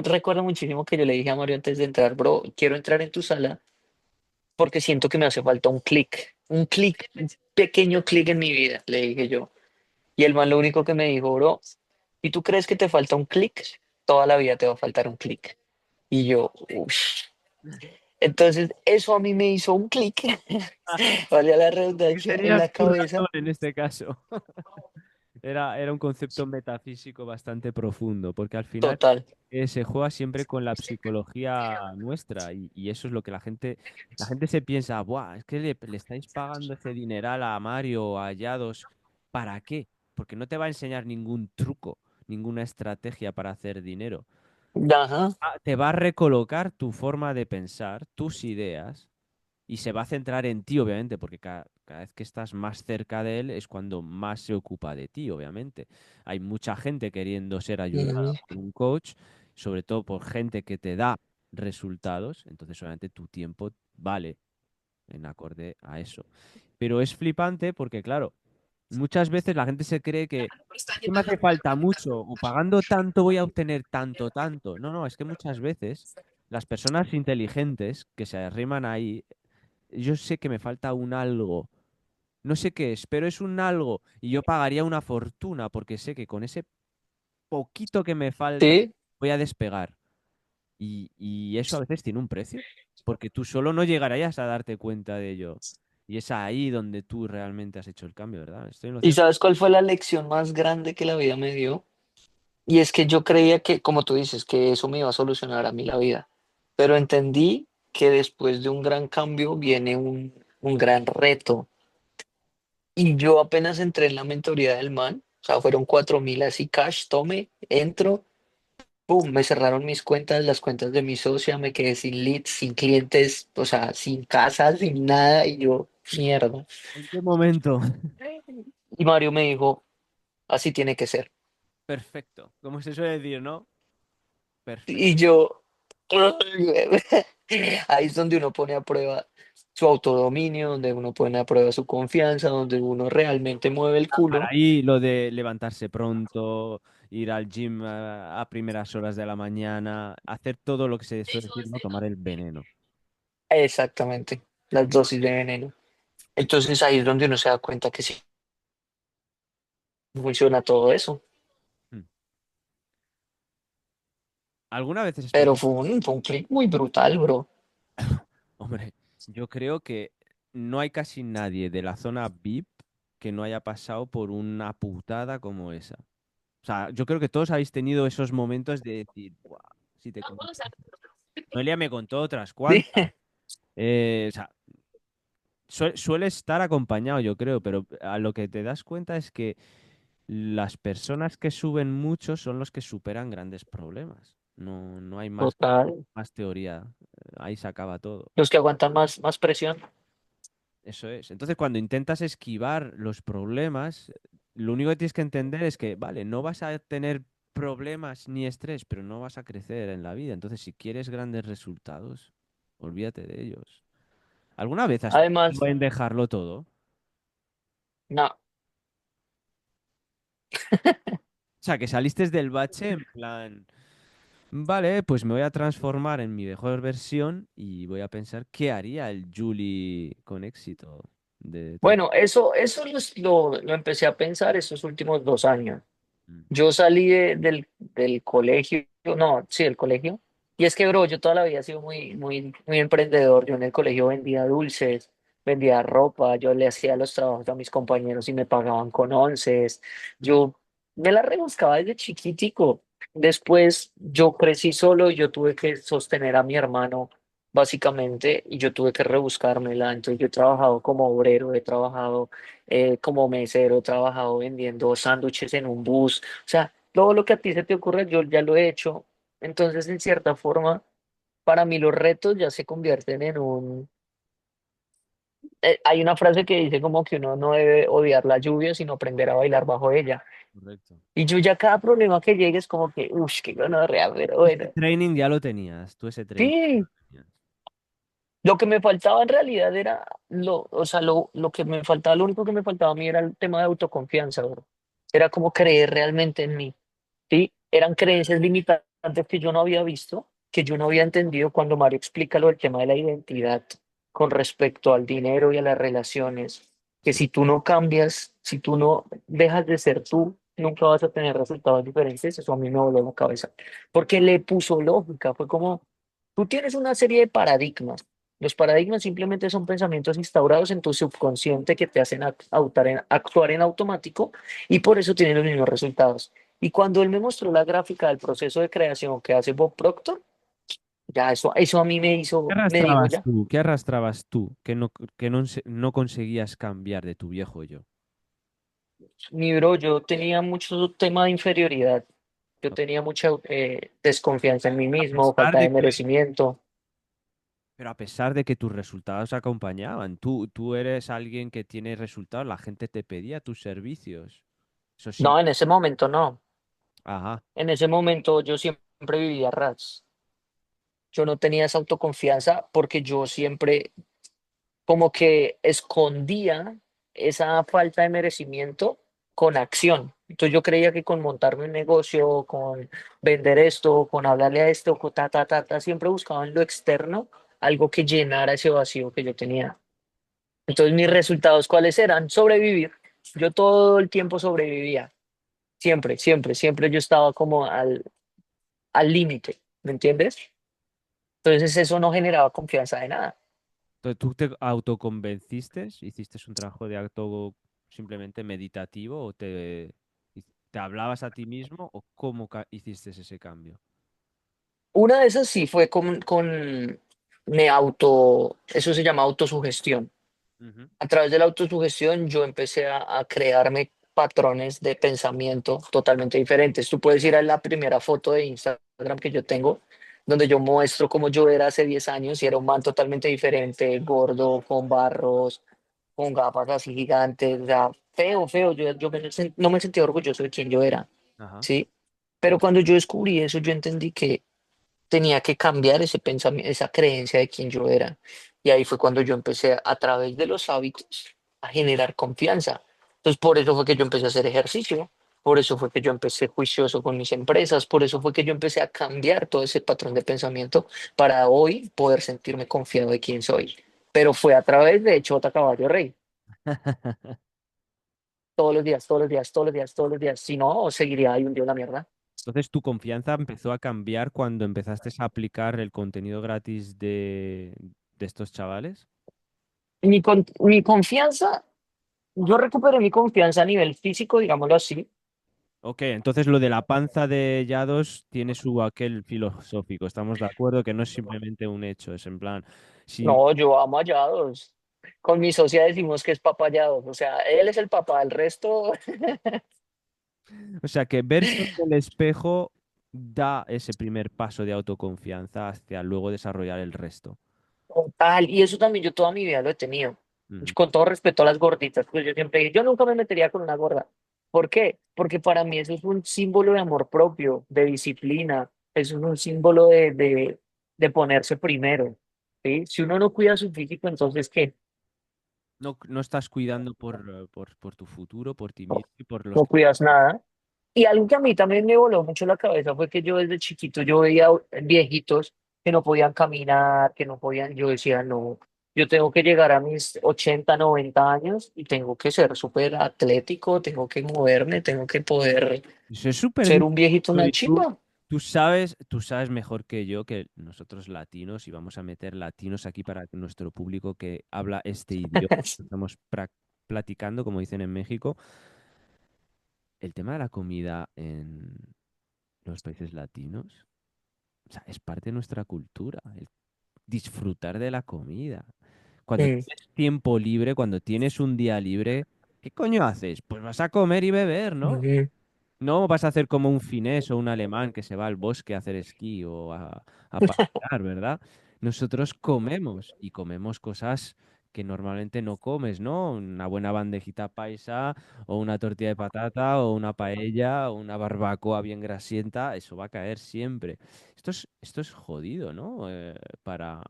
[SPEAKER 2] recuerdo muchísimo que yo le dije a Mario antes de entrar, bro, quiero entrar en tu sala porque siento que me hace falta un clic, un pequeño clic en mi vida, le dije yo. Y el man lo único que me dijo, bro, ¿y tú crees que te falta un clic? Toda la vida te va a faltar un clic. Y yo, uff. Entonces, eso a mí me hizo un clic, vale la redundancia, en
[SPEAKER 1] Tenías
[SPEAKER 2] la
[SPEAKER 1] tu razón
[SPEAKER 2] cabeza.
[SPEAKER 1] en este caso. Era un concepto metafísico bastante profundo, porque al final
[SPEAKER 2] Total.
[SPEAKER 1] se juega siempre con la psicología nuestra y eso es lo que la gente se piensa, Buah, es que le estáis pagando ese dineral a Mario o a Yados, ¿para qué? Porque no te va a enseñar ningún truco, ninguna estrategia para hacer dinero.
[SPEAKER 2] Ajá.
[SPEAKER 1] Te va a recolocar tu forma de pensar, tus ideas y se va a centrar en ti, obviamente, porque cada vez que estás más cerca de él es cuando más se ocupa de ti, obviamente. Hay mucha gente queriendo ser ayudada
[SPEAKER 2] Ujú.
[SPEAKER 1] por un coach, sobre todo por gente que te da resultados, entonces obviamente tu tiempo vale en acorde a eso. Pero es flipante porque, claro, muchas veces la gente se cree que es que me hace falta mucho o pagando tanto voy a obtener tanto, tanto. No, no, es que muchas veces las personas inteligentes que se arriman ahí yo sé que me falta un algo. No sé qué es, pero es un algo. Y yo pagaría una fortuna porque sé que con ese poquito que me falta
[SPEAKER 2] Sí.
[SPEAKER 1] voy a despegar. Y eso a veces tiene un precio. Porque tú solo no llegarías a darte cuenta de ello. Y es ahí donde tú realmente has hecho el cambio, ¿verdad? Estoy en lo
[SPEAKER 2] ¿Y
[SPEAKER 1] cierto.
[SPEAKER 2] sabes cuál fue la lección más grande que la vida me dio? Y es que yo creía que, como tú dices, que eso me iba a solucionar a mí la vida. Pero entendí que después de un gran cambio viene un gran reto. Y yo apenas entré en la mentoría del man, o sea, fueron 4.000 así cash, tome, entro, pum, me cerraron mis cuentas, las cuentas de mi socia, me quedé sin leads, sin clientes, o sea, sin casa, sin nada, y yo, mierda.
[SPEAKER 1] ¿En qué momento?
[SPEAKER 2] Y Mario me dijo, así tiene que ser.
[SPEAKER 1] Perfecto. Como se suele decir, ¿no? Perfecto.
[SPEAKER 2] Y yo, ahí es donde uno pone a prueba su autodominio, donde uno pone a prueba su confianza, donde uno realmente mueve el
[SPEAKER 1] Para
[SPEAKER 2] culo.
[SPEAKER 1] ahí lo de levantarse pronto, ir al gym a primeras horas de la mañana, hacer todo lo que se suele decir, ¿no? Tomar el veneno.
[SPEAKER 2] Exactamente, las dosis de veneno. Entonces ahí es donde uno se da cuenta que sí funciona todo eso.
[SPEAKER 1] Mm. ¿Alguna vez has
[SPEAKER 2] Pero
[SPEAKER 1] pensado,
[SPEAKER 2] fue un clic muy brutal, bro.
[SPEAKER 1] hombre, yo creo que no hay casi nadie de la zona VIP que no haya pasado por una putada como esa? O sea, yo creo que todos habéis tenido esos momentos de decir, "Buah, si te conté". Noelia me contó otras
[SPEAKER 2] Sí.
[SPEAKER 1] cuantas. O sea, suele estar acompañado, yo creo, pero a lo que te das cuenta es que las personas que suben mucho son los que superan grandes problemas. No, no hay
[SPEAKER 2] Total.
[SPEAKER 1] más teoría. Ahí se acaba todo.
[SPEAKER 2] Los que aguantan más presión.
[SPEAKER 1] Eso es. Entonces, cuando intentas esquivar los problemas, lo único que tienes que entender es que, vale, no vas a tener problemas ni estrés, pero no vas a crecer en la vida. Entonces, si quieres grandes resultados, olvídate de ellos. ¿Alguna vez has
[SPEAKER 2] Además,
[SPEAKER 1] pensado en dejarlo todo?
[SPEAKER 2] no.
[SPEAKER 1] O sea, que saliste del bache en plan, vale, pues me voy a transformar en mi mejor versión y voy a pensar qué haría el Julie con éxito de tal.
[SPEAKER 2] Bueno, eso lo empecé a pensar estos últimos 2 años.
[SPEAKER 1] Mm.
[SPEAKER 2] Yo salí del colegio, no, sí, del colegio. Y es que, bro, yo toda la vida he sido muy emprendedor. Yo en el colegio vendía dulces, vendía ropa, yo le hacía los trabajos a mis compañeros y me pagaban con onces. Yo me la rebuscaba desde chiquitico. Después yo crecí solo y yo tuve que sostener a mi hermano, básicamente, y yo tuve que rebuscármela. Entonces yo he trabajado como obrero, he trabajado como mesero, he trabajado vendiendo sándwiches en un bus. O sea, todo lo que a ti se te ocurra, yo ya lo he hecho. Entonces, en cierta forma, para mí los retos ya se convierten en un... hay una frase que dice como que uno no debe odiar la lluvia, sino aprender a bailar bajo ella.
[SPEAKER 1] Correcto.
[SPEAKER 2] Y yo ya cada problema que llegue es como que, uff, qué gonorrea, pero
[SPEAKER 1] Ese
[SPEAKER 2] bueno.
[SPEAKER 1] training ya lo tenías, tú ese training ya
[SPEAKER 2] Sí,
[SPEAKER 1] lo tenías.
[SPEAKER 2] lo que me faltaba en realidad era o sea, lo que me faltaba, lo único que me faltaba a mí era el tema de autoconfianza, bro. Era como creer realmente en mí. ¿Sí? Eran creencias limitantes que yo no había visto, que yo no había entendido cuando Mario explica lo del tema de la identidad con respecto al dinero y a las relaciones, que
[SPEAKER 1] Sí.
[SPEAKER 2] si tú no cambias, si tú no dejas de ser tú, nunca vas a tener resultados diferentes. Eso a mí me voló la cabeza, porque le puso lógica, fue como, tú tienes una serie de paradigmas. Los paradigmas simplemente son pensamientos instaurados en tu subconsciente que te hacen actuar en automático y por eso tienen los mismos resultados. Y cuando él me mostró la gráfica del proceso de creación que hace Bob Proctor, ya eso a mí
[SPEAKER 1] ¿Qué
[SPEAKER 2] me dijo
[SPEAKER 1] arrastrabas
[SPEAKER 2] ya,
[SPEAKER 1] tú? ¿Qué arrastrabas tú que no conseguías cambiar de tu viejo yo?
[SPEAKER 2] mi bro, yo tenía mucho tema de inferioridad, yo tenía mucha desconfianza en mí
[SPEAKER 1] A
[SPEAKER 2] mismo,
[SPEAKER 1] pesar
[SPEAKER 2] falta
[SPEAKER 1] de
[SPEAKER 2] de
[SPEAKER 1] que,
[SPEAKER 2] merecimiento.
[SPEAKER 1] pero a pesar de que tus resultados acompañaban, tú eres alguien que tiene resultados, la gente te pedía tus servicios. Eso sí.
[SPEAKER 2] No, en ese momento no.
[SPEAKER 1] Ajá.
[SPEAKER 2] En ese momento yo siempre vivía a ras. Yo no tenía esa autoconfianza porque yo siempre como que escondía esa falta de merecimiento con acción. Entonces yo creía que con montarme un negocio, con vender esto, con hablarle a esto, con siempre buscaba en lo externo algo que llenara ese vacío que yo tenía. Entonces mis resultados, ¿cuáles eran? Sobrevivir. Yo todo el tiempo sobrevivía. Siempre, siempre, siempre yo estaba como al límite, ¿me entiendes? Entonces eso no generaba confianza de nada.
[SPEAKER 1] Entonces, ¿tú te autoconvenciste? ¿Hiciste un trabajo de auto simplemente meditativo o te hablabas a ti mismo o cómo hiciste ese cambio?
[SPEAKER 2] Una de esas sí fue con eso se llama autosugestión.
[SPEAKER 1] Ujú.
[SPEAKER 2] A través de la autosugestión yo empecé a crearme patrones de pensamiento totalmente diferentes. Tú puedes ir a la primera foto de Instagram que yo tengo, donde yo muestro cómo yo era hace 10 años y era un man totalmente diferente, gordo, con barros, con gafas así gigantes, o sea, feo, feo. No me sentía orgulloso de quién yo era,
[SPEAKER 1] Ajá.
[SPEAKER 2] ¿sí? Pero cuando yo descubrí eso, yo entendí que tenía que cambiar ese pensamiento, esa creencia de quién yo era. Y ahí fue cuando yo empecé a través de los hábitos a generar confianza. Entonces, por eso fue que yo empecé a hacer ejercicio, por eso fue que yo empecé juicioso con mis empresas, por eso fue que yo empecé a cambiar todo ese patrón de pensamiento para hoy poder sentirme confiado de quién soy. Pero fue a través de Chota Caballo Rey, todos los días, todos los días, todos los días, todos los días. Si no, seguiría ahí un día una mierda.
[SPEAKER 1] Entonces, ¿tu confianza empezó a cambiar cuando empezaste a aplicar el contenido gratis de estos chavales?
[SPEAKER 2] Mi confianza, yo recuperé mi confianza a nivel físico, digámoslo así.
[SPEAKER 1] Ok, entonces lo de la panza de Yados tiene su aquel filosófico. Estamos de acuerdo que no es simplemente un hecho, es en plan, si,
[SPEAKER 2] No, yo amo a Yados. Con mi socia decimos que es papá Yados. O sea, él es el papá, el resto,
[SPEAKER 1] o sea, que verse en el espejo da ese primer paso de autoconfianza hacia luego desarrollar el resto.
[SPEAKER 2] total. Y eso también yo toda mi vida lo he tenido.
[SPEAKER 1] Ujú.
[SPEAKER 2] Con todo respeto a las gorditas, pues yo siempre dije, yo nunca me metería con una gorda. ¿Por qué? Porque para mí eso es un símbolo de amor propio, de disciplina. Eso es un símbolo de ponerse primero. ¿Sí? Si uno no cuida su físico, entonces, ¿qué?
[SPEAKER 1] No, no estás cuidando por tu futuro, por ti
[SPEAKER 2] No,
[SPEAKER 1] mismo y por los
[SPEAKER 2] no
[SPEAKER 1] que...
[SPEAKER 2] cuidas nada. Y algo que a mí también me voló mucho la cabeza fue que yo desde chiquito yo veía viejitos que no podían caminar, que no podían, yo decía, no, yo tengo que llegar a mis 80 90 años y tengo que ser súper atlético, tengo que moverme, tengo que poder
[SPEAKER 1] Eso es súper
[SPEAKER 2] ser un viejito
[SPEAKER 1] difícil
[SPEAKER 2] una
[SPEAKER 1] y
[SPEAKER 2] chimba.
[SPEAKER 1] tú sabes mejor que yo que nosotros latinos, y vamos a meter latinos aquí para que nuestro público que habla este idioma, que estamos platicando, como dicen en México, el tema de la comida en los países latinos, o sea, es parte de nuestra cultura, el disfrutar de la comida. Cuando
[SPEAKER 2] Mm,
[SPEAKER 1] tienes tiempo libre, cuando tienes un día libre, ¿qué coño haces? Pues vas a comer y beber, ¿no?
[SPEAKER 2] ujú.
[SPEAKER 1] No vas a hacer como un finés o un alemán que se va al bosque a hacer esquí o a pasear, ¿verdad? Nosotros comemos y comemos cosas que normalmente no comes, ¿no? Una buena bandejita paisa o una tortilla de patata o una paella o una barbacoa bien grasienta, eso va a caer siempre. Esto es jodido, ¿no? Para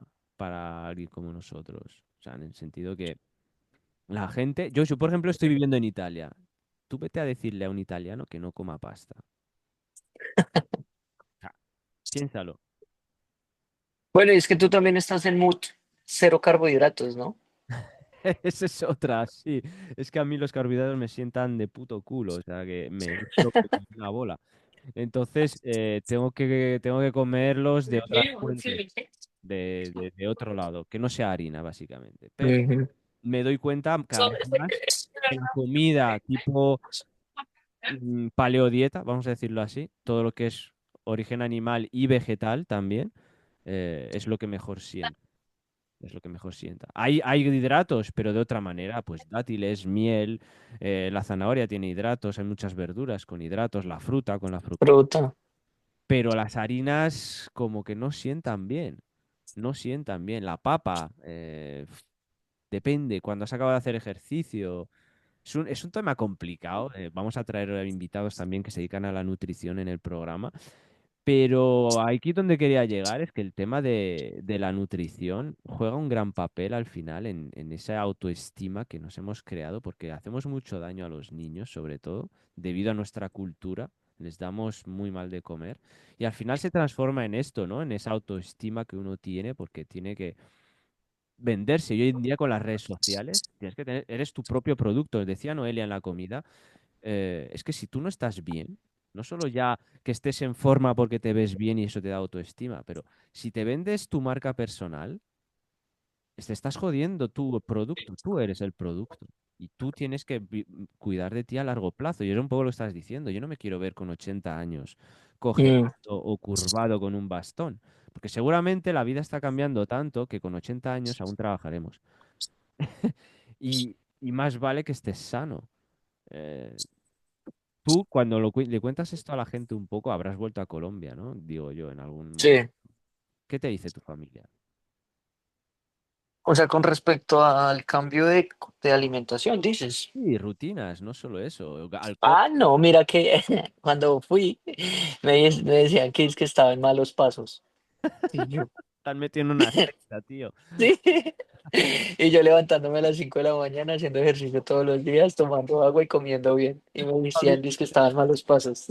[SPEAKER 1] alguien como nosotros. O sea, en el sentido que la gente, yo por ejemplo estoy viviendo en Italia. Tú vete a decirle a un italiano que no coma pasta. Sea, piénsalo.
[SPEAKER 2] Bueno, y es que tú también estás en mood cero carbohidratos, ¿no?
[SPEAKER 1] Esa es otra, sí. Es que a mí los carbohidratos me sientan de puto culo, o sea, que me hincho como una bola. Entonces, tengo que comerlos de otra fuente, de otro lado, que no sea harina, básicamente. Pero
[SPEAKER 2] Ujú.
[SPEAKER 1] me doy cuenta cada vez más que la comida tipo paleodieta, vamos a decirlo así, todo lo que es origen animal y vegetal también, es lo que mejor siento. Es lo que mejor sienta. Hay hidratos, pero de otra manera, pues dátiles, miel, la zanahoria tiene hidratos, hay muchas verduras con hidratos, la fruta con la fructosa.
[SPEAKER 2] Fruta.
[SPEAKER 1] Pero las harinas como que no sientan bien, no sientan bien. La papa, depende, cuando has acabado de hacer ejercicio. Es un tema complicado. Vamos a traer invitados también que se dedican a la nutrición en el programa. Pero aquí donde quería llegar es que el tema de la nutrición juega un gran papel al final en esa autoestima que nos hemos creado, porque hacemos mucho daño a los niños, sobre todo, debido a nuestra cultura. Les damos muy mal de comer. Y al final se transforma en esto, ¿no? En esa autoestima que uno tiene, porque tiene que venderse. Y hoy en día con las redes sociales, tienes que tener, eres tu propio producto. Decía Noelia en la comida, es que si tú no estás bien, no solo ya que estés en forma porque te ves bien y eso te da autoestima, pero si te vendes tu marca personal, te estás jodiendo tu producto, tú eres el producto. Y tú tienes que cuidar de ti a largo plazo. Y es un poco lo que estás diciendo. Yo no me quiero ver con 80 años cogiendo
[SPEAKER 2] Mm,
[SPEAKER 1] o curvado con un bastón. Porque seguramente la vida está cambiando tanto que con 80 años aún trabajaremos. Y más vale que estés sano. Eh, Tú, cuando le cuentas esto a la gente un poco, habrás vuelto a Colombia, ¿no? Digo yo, en algún
[SPEAKER 2] sí.
[SPEAKER 1] momento. ¿Qué te dice tu familia?
[SPEAKER 2] O sea, con respecto al cambio de alimentación, dices.
[SPEAKER 1] Sí, rutinas, no solo eso. Alcohol,
[SPEAKER 2] Ah, no, mira que cuando fui me decían que es que estaba en malos pasos. Y yo,
[SPEAKER 1] están metiendo una secta, tío.
[SPEAKER 2] sí. Y yo levantándome a las 5 de la mañana, haciendo ejercicio todos los días, tomando agua y comiendo bien. Y me decían
[SPEAKER 1] Familia.
[SPEAKER 2] que estaba en malos pasos.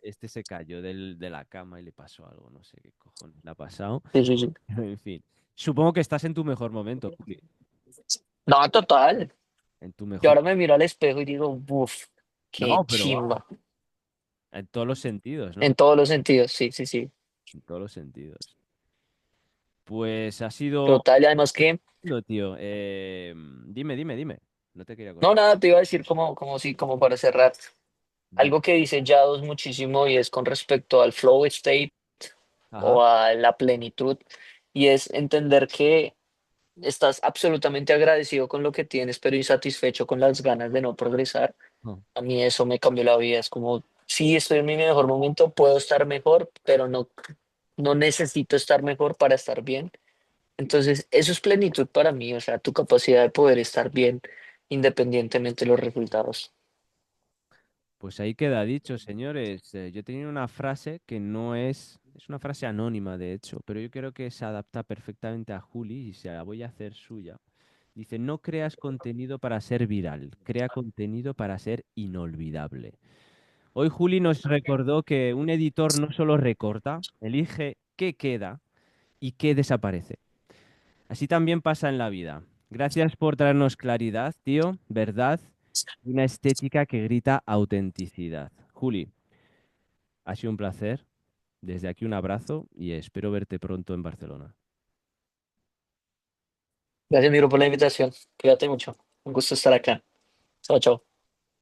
[SPEAKER 1] Este se cayó de la cama y le pasó algo, no sé qué cojones le ha pasado.
[SPEAKER 2] Sí, sí, sí.
[SPEAKER 1] En fin, supongo que estás en tu mejor momento, Juli.
[SPEAKER 2] No, total.
[SPEAKER 1] En tu
[SPEAKER 2] Yo
[SPEAKER 1] mejor.
[SPEAKER 2] ahora me miro al espejo y digo, uff, qué
[SPEAKER 1] No, pero vamos,
[SPEAKER 2] chimba.
[SPEAKER 1] en todos los sentidos,
[SPEAKER 2] En
[SPEAKER 1] ¿no?
[SPEAKER 2] todos los sentidos, sí, sí, sí.
[SPEAKER 1] En todos los sentidos. Pues ha sido.
[SPEAKER 2] Total, y además que,
[SPEAKER 1] No, tío. Dime. No te quería
[SPEAKER 2] no,
[SPEAKER 1] cortar.
[SPEAKER 2] nada, te iba a decir como sí, como para cerrar.
[SPEAKER 1] Dime.
[SPEAKER 2] Algo que dice Yados muchísimo y es con respecto al flow state
[SPEAKER 1] Ajá.
[SPEAKER 2] o a la plenitud, y es entender que estás absolutamente agradecido con lo que tienes, pero insatisfecho con las ganas de no progresar.
[SPEAKER 1] No.
[SPEAKER 2] A mí eso me cambió la vida. Es como, sí, estoy en mi mejor momento, puedo estar mejor, pero no necesito estar mejor para estar bien. Entonces, eso es plenitud para mí, o sea, tu capacidad de poder estar bien independientemente de los resultados.
[SPEAKER 1] Pues ahí queda dicho, señores. Yo tenía una frase que no es una frase anónima, de hecho, pero yo creo que se adapta perfectamente a Juli y se la voy a hacer suya. Dice, no creas contenido para ser viral, crea contenido para ser inolvidable. Hoy Juli nos recordó que un editor no solo recorta, elige qué queda y qué desaparece. Así también pasa en la vida. Gracias por traernos claridad, tío, verdad y una estética que grita autenticidad. Juli, ha sido un placer. Desde aquí un abrazo y espero verte pronto en Barcelona.
[SPEAKER 2] Gracias, Miro, por la invitación. Cuídate mucho. Un gusto estar acá. Chao, chao.